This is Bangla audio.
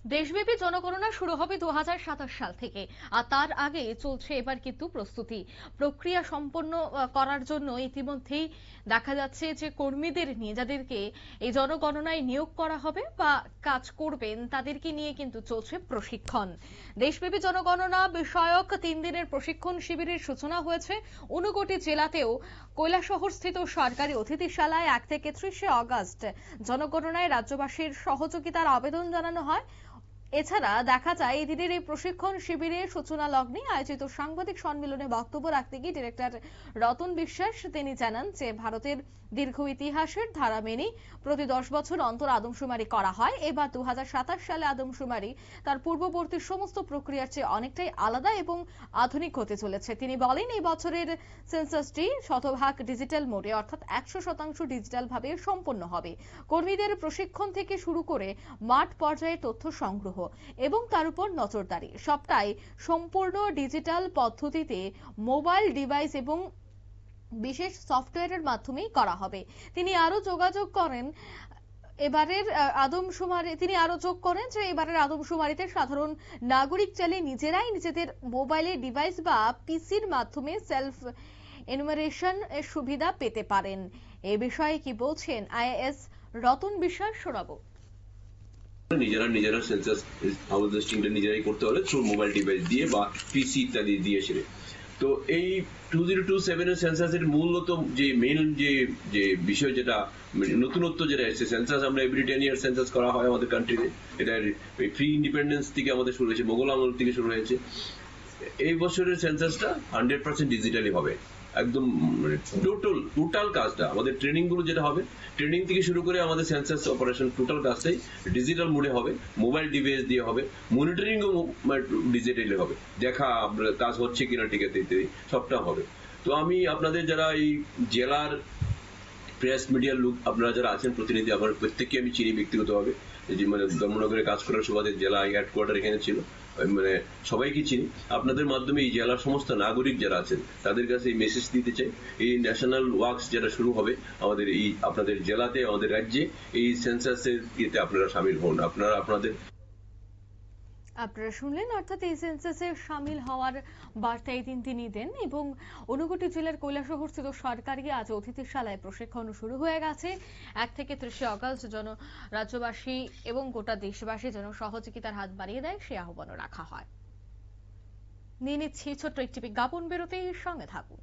দেশব্যাপী জনগণনা শুরু হবে 2027 সাল থেকে, আর তার আগে চলছে এবার কিন্তু প্রস্তুতি প্রক্রিয়া সম্পন্ন করার জন্য ইতিমধ্যেই দেখা যাচ্ছে যে কর্মীদের নিয়ে যাদেরকে এই জনগণনায় নিয়োগ করা হবে বা কাজ করবেন তাদেরকে নিয়ে কিন্তু চলছে প্রশিক্ষণ। দেশব্যাপী জনগণনা বিষয়ক 3 দিনের প্রশিক্ষণ শিবিরের সূচনা হয়েছে 59টি জেলাতেও। কৈলাসহর স্থিত সরকারি অতিথিশালায় 1 থেকে 30 আগস্ট জনগণনায় রাজ্যবাসীর সহযোগিতার আবেদন জানানো হয়। এছাড়া দেখা যায় এদিনের এই প্রশিক্ষণ শিবিরের সূচনা লগ্নে আয়োজিত সাংবাদিক সম্মেলনে বক্তব্য রাখতে গিয়ে ডিরেক্টর রতন বিশ্বাস তিনি জানান যে ভারতের দীর্ঘ ইতিহাসের ধারা মেনে প্রতি 10 বছর অন্তর আদমশুমারি করা হয়। এবার 2027 সালে আদমশুমারি তার পূর্ববর্তী সমস্ত প্রক্রিয়ার চেয়ে অনেকটাই আলাদা এবং আধুনিক হতে চলেছে। তিনি বলেন এই বছরের সেন্সাসটি শতভাগ ডিজিটাল মোডে অর্থাৎ 100% ডিজিটাল ভাবে সম্পন্ন হবে। কর্মীদের প্রশিক্ষণ থেকে শুরু করে মাঠ পর্যায়ে তথ্য সংগ্রহ এবং তার উপর নজরদারি সবটাই সম্পূর্ণ ডিজিটাল পদ্ধতিতে মোবাইল ডিভাইস এবং বিশেষ সফটওয়্যারের মাধ্যমেই করা হবে। তিনি আরো যোগাযোগ করেন তিনি আরো যোগ করেন যে এবারের আদমশুমারিতে সাধারণ নাগরিক চাইলে নিজেরাই নিজেদের মোবাইলের ডিভাইস বা পিসির মাধ্যমে সেলফ এনুমারেশন এর সুবিধা পেতে পারেন। এ বিষয়ে কি বলছেন আইএএস রতন বিশ্বাস শোনাবো। নিজেরা সেন্সাস হাউসিংটা নিজেরাই করতে হলে থ্রু মোবাইল ডিভাইস দিয়ে বা পিসি ইত্যাদি দিয়ে সেরে। তো এই 2027 এর সেন্সাসের মূলত যে মেইন যে বিষয় যেটা নতুনত্ব যেটা এসেছে, সেন্সাস আমরা এভরি 10 ইয়ার সেন্সাস করা হয় আমাদের কান্ট্রিতে। এটা প্রি ইন্ডিপেন্ডেন্স থেকে আমাদের শুরু হয়েছে, মোগল আমল থেকে শুরু হয়েছে। এই বছরের সেন্সাসটা 100% ডিজিটালি হবে, একদম টোটাল কাজটা আমাদের ট্রেনিং গুলো যেটা হবে, ট্রেনিং থেকে শুরু করে আমাদের সেন্সাস অপারেশন টোটাল কাজটাই ডিজিটাল মোডে হবে, মোবাইল ডিভাইস দিয়ে হবে, মনিটরিং ও ডিজিটালি হবে, দেখা কাজ হচ্ছে কিনা টিকাতে ইত্যাদি সবটা হবে। তো আমি আপনাদের যারা এই জেলার প্রেস মিডিয়ার লোক আপনারা যারা আছেন প্রতিনিধি, আমার প্রত্যেককে আমি চিনি ব্যক্তিগতভাবে, যে মানে ধর্মনগরে কাজ করার সুবাদে জেলা হেডকোয়ার্টার এখানে ছিল, মানে সবাইকে চিনি। আপনাদের মাধ্যমে এই জেলার সমস্ত নাগরিক যারা আছেন তাদের কাছে এই মেসেজ দিতে চাই, এই ন্যাশনাল ওয়ার্কস যেটা শুরু হবে আমাদের এই আপনাদের জেলাতে, আমাদের রাজ্যে, এই সেন্সাসের ইয়েতে আপনারা সামিল হন। আপনারা শুনলেন, অর্থাৎ এই সেন্সাসে সামিল হওয়ার বার্তা এই দিন তিনি দেন। এবং 59টি জেলার কৈলাসহর স্থিত সরকারি আজ অতিথিশালায় প্রশিক্ষণ শুরু হয়ে গেছে। 1 থেকে 30 আগস্ট রাজ্যবাসী এবং গোটা দেশবাসী যেন সহযোগিতার হাত বাড়িয়ে দেয় সে আহ্বানও রাখা হয়। নিয়ে নিচ্ছি ছোট্ট একটি বিজ্ঞাপন বিরতির সঙ্গে থাকুন।